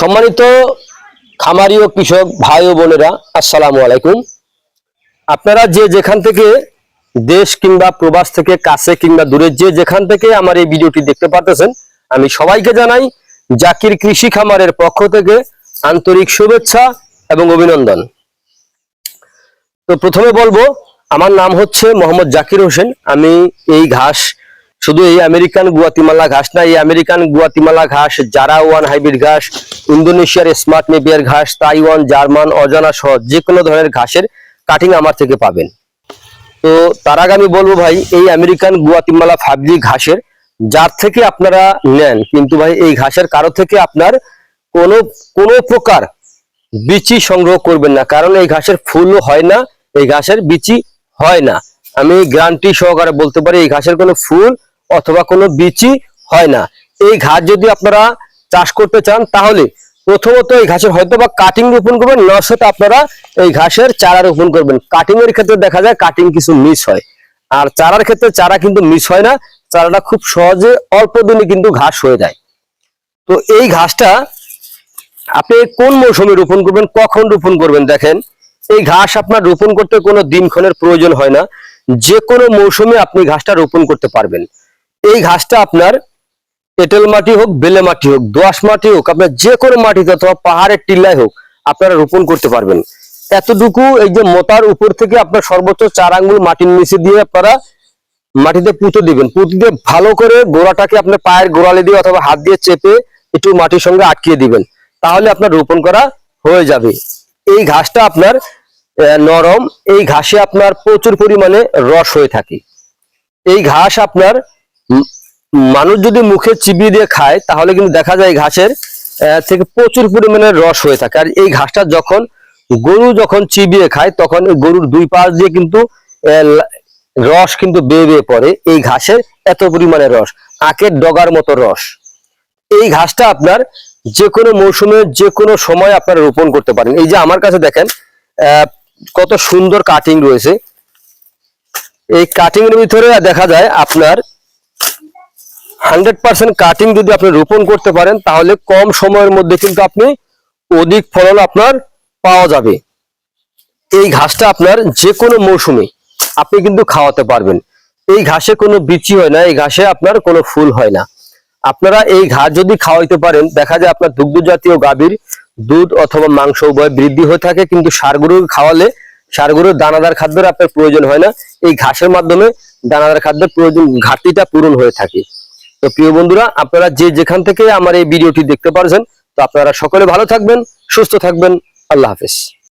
সম্মানিত খামারি ও কৃষক ভাই ও বোনেরা, আসসালামু আলাইকুম। আপনারা যে যেখান থেকে দেশ কিংবা প্রবাস থেকে কাছে কিংবা দূরে যে যেখান থেকে আমার এই ভিডিওটি দেখতে পারতেছেন, আমি সবাইকে জানাই জাকির কৃষি খামারের পক্ষ থেকে আন্তরিক শুভেচ্ছা এবং অভিনন্দন। তো প্রথমে বলবো, আমার নাম হচ্ছে মোহাম্মদ জাকির হোসেন। আমি এই ঘাস, শুধু এই আমেরিকান গুয়াতিমালা ঘাস না, এই আমেরিকান গুয়াতিমালা ঘাস, জারা ওয়ান হাইব্রিড ঘাস, ইন্দোনেশিয়ার স্মার্ট নেপিয়ার ঘাস, তাইওয়ান, জার্মান, অজানা সহ যে কোনো ধরনের ঘাসের কাটিং আমার থেকে পাবেন। তো তার আগে আমি বলবো ভাই, এই আমেরিকান গুয়াতিমালা ফাবজি ঘাসের যার থেকে আপনারা নেন, কিন্তু ভাই এই ঘাসের কারো থেকে আপনার কোনো কোনো প্রকার বিচি সংগ্রহ করবেন না, কারণ এই ঘাসের ফুলও হয় না, এই ঘাসের বিচি হয় না। আমি গ্যারান্টি সহকারে বলতে পারি এই ঘাসের কোনো ফুল অথবা কোনো বিচি হয় না। এই ঘাস যদি আপনারা চাষ করতে চান, তাহলে প্রথমত এই ঘাসের হয়তো বা কাটিং রোপণ করবেন, নয়তো আপনারা এই ঘাসের চারা রোপণ করবেন। কাটিং এর ক্ষেত্রে দেখা যায় কাটিং কিছু মিস হয়, আর চারার ক্ষেত্রে চারা কিন্তু মিস হয় না, চারাটা খুব সহজে অল্প দিনে কিন্তু ঘাস হয়ে যায়। তো এই ঘাসটা আপনি কোন মৌসুমে রোপণ করবেন, কখন রোপণ করবেন, দেখেন এই ঘাস আপনার রোপণ করতে কোনো দিনক্ষণের প্রয়োজন হয় না, যে কোনো মৌসুমে আপনি ঘাসটা রোপণ করতে পারবেন। এই ঘাসটা আপনার এঁটেল মাটি হোক, বেলে মাটি হোক, দোআঁশ মাটি হোক, আপনার যে কোনো মাটিতে অথবা পাহাড়ের টিল্লায় হোক আপনারা রোপণ করতে পারবেন। এতটুকু এই যে মোতার উপর থেকে আপনার সর্বোচ্চ 4 আঙ্গুল মাটির নিচে দিয়ে আপনারা মাটিতে পুঁতে দিবেন। পুঁতে দিয়ে ভালো করে গোড়াটাকে আপনার পায়ের গোড়ালি দিয়ে অথবা হাত দিয়ে চেপে একটু মাটির সঙ্গে আটকিয়ে দিবেন, তাহলে আপনার রোপণ করা হয়ে যাবে। এই ঘাসটা আপনার নরম, এই ঘাসে আপনার প্রচুর পরিমাণে রস হয়ে থাকে। এই ঘাস আপনার মানুষ যদি মুখে চিবিয়ে দিয়ে খায়, তাহলে কিন্তু দেখা যায় ঘাসের থেকে প্রচুর পরিমাণে রস হয়ে থাকে। আর এই ঘাসটা যখন গরু চিবিয়ে খায়, তখন গরুর দুই পাশ দিয়ে কিন্তু রস কিন্তু বেয়ে বেয়ে পড়ে। এই ঘাসের এত পরিমাণে রস, আখের ডগার মতো রস। এই ঘাসটা আপনার যে কোনো মৌসুমে যে কোনো সময় আপনারা রোপণ করতে পারেন। এই যে আমার কাছে দেখেন কত সুন্দর কাটিং রয়েছে। এই কাটিং এর ভিতরে দেখা যায় আপনার 100% কাটিং যদি আপনি রোপণ করতে পারেন, তাহলে কম সময়ের মধ্যে কিন্তু আপনি অধিক ফলন আপনার পাওয়া যাবে। এই ঘাসটা আপনার যে কোনো মৌসুমে আপনি কিন্তু খাওয়াতে পারবেন। এই ঘাসে কোনো বিচি হয় না, এই ঘাসে আপনার কোনো ফুল হয় না। আপনারা এই ঘাস যদি খাওয়াইতে পারেন, দেখা যায় আপনার দুগ্ধ জাতীয় গাভীর দুধ অথবা মাংস উভয় বৃদ্ধি হয়ে থাকে, কিন্তু ষাঁড় গরু খাওয়ালে ষাঁড় গরুর দানাদার খাদ্যের আপনার প্রয়োজন হয় না। এই ঘাসের মাধ্যমে দানাদার খাদ্যের প্রয়োজন ঘাটতিটা পূরণ হয়ে থাকে। তো প্রিয় বন্ধুরা, আপনারা যে যেখান থেকে আমার এই ভিডিওটি দেখতে পারছেন, তো আপনারা সকলে ভালো থাকবেন, সুস্থ থাকবেন। আল্লাহ হাফেজ।